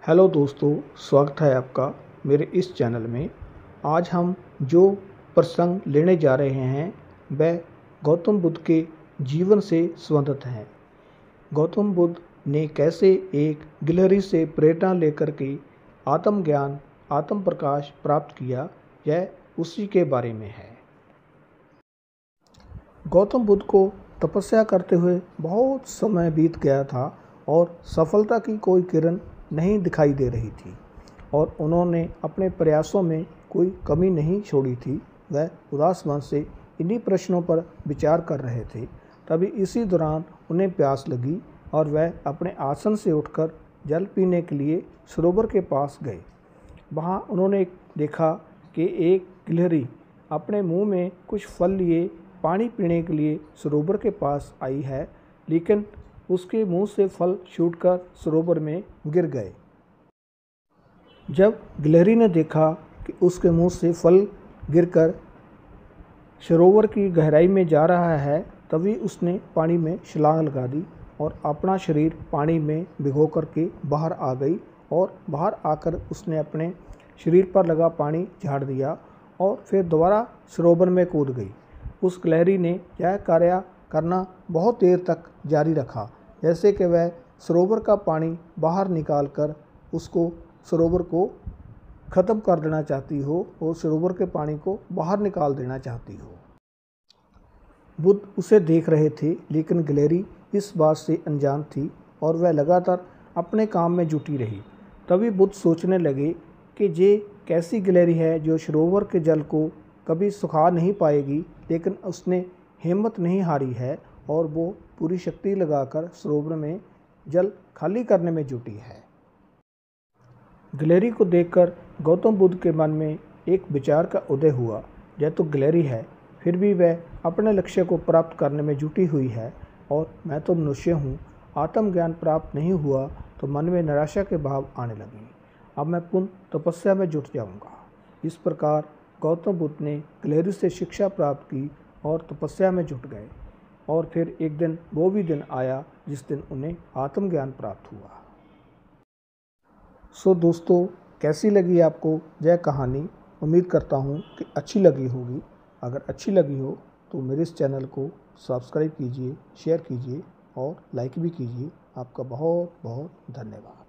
Hello दोस्तों, स्वागत है आपका मेरे इस चैनल में। आज हम जो प्रसंग लेने जा रहे हैं वह गौतम बुद्ध के जीवन से संबंधित हैं। गौतम बुद्ध ने कैसे एक गिलहरी से प्रेरणा लेकर के आत्मज्ञान, आत्म प्रकाश प्राप्त किया, यह उसी के बारे में है। गौतम बुद्ध को तपस्या करते हुए बहुत समय बीत गया था और सफलता की कोई किरण नहीं दिखाई दे रही थी और उन्होंने अपने प्रयासों में कोई कमी नहीं छोड़ी थी। वह उदास मन से इन्हीं प्रश्नों पर विचार कर रहे थे। तभी इसी दौरान उन्हें प्यास लगी और वह अपने आसन से उठकर जल पीने के लिए सरोवर के पास गए। वहाँ उन्होंने देखा कि एक गिलहरी अपने मुंह में कुछ फल लिए पानी पीने के लिए सरोवर के पास आई है, लेकिन उसके मुंह से फल छूटकर सरोवर में गिर गए। जब गिलहरी ने देखा कि उसके मुंह से फल गिरकर सरोवर की गहराई में जा रहा है, तभी उसने पानी में छलांग लगा दी और अपना शरीर पानी में भिगो करके बाहर आ गई और बाहर आकर उसने अपने शरीर पर लगा पानी झाड़ दिया और फिर दोबारा सरोवर में कूद गई। उस गिलहरी ने यह कार्य करना बहुत देर तक जारी रखा, जैसे कि वह सरोवर का पानी बाहर निकाल कर उसको सरोवर को ख़त्म कर देना चाहती हो और सरोवर के पानी को बाहर निकाल देना चाहती हो। बुद्ध उसे देख रहे थे, लेकिन गिलहरी इस बात से अनजान थी और वह लगातार अपने काम में जुटी रही। तभी बुद्ध सोचने लगे कि ये कैसी गिलहरी है जो सरोवर के जल को कभी सुखा नहीं पाएगी, लेकिन उसने हिम्मत नहीं हारी है और वो पूरी शक्ति लगाकर सरोवर में जल खाली करने में जुटी है। गिलहरी को देखकर गौतम बुद्ध के मन में एक विचार का उदय हुआ। यह तो गिलहरी है, फिर भी वह अपने लक्ष्य को प्राप्त करने में जुटी हुई है और मैं तो मनुष्य हूँ। आत्मज्ञान प्राप्त नहीं हुआ तो मन में निराशा के भाव आने लगे। अब मैं पुनः तपस्या में जुट जाऊँगा। इस प्रकार गौतम बुद्ध ने गिलहरी से शिक्षा प्राप्त की और तपस्या में जुट गए। और फिर एक दिन वो भी दिन आया जिस दिन उन्हें आत्मज्ञान प्राप्त हुआ। सो दोस्तों, कैसी लगी आपको यह कहानी? उम्मीद करता हूँ कि अच्छी लगी होगी। अगर अच्छी लगी हो तो मेरे इस चैनल को सब्सक्राइब कीजिए, शेयर कीजिए और लाइक भी कीजिए। आपका बहुत बहुत धन्यवाद।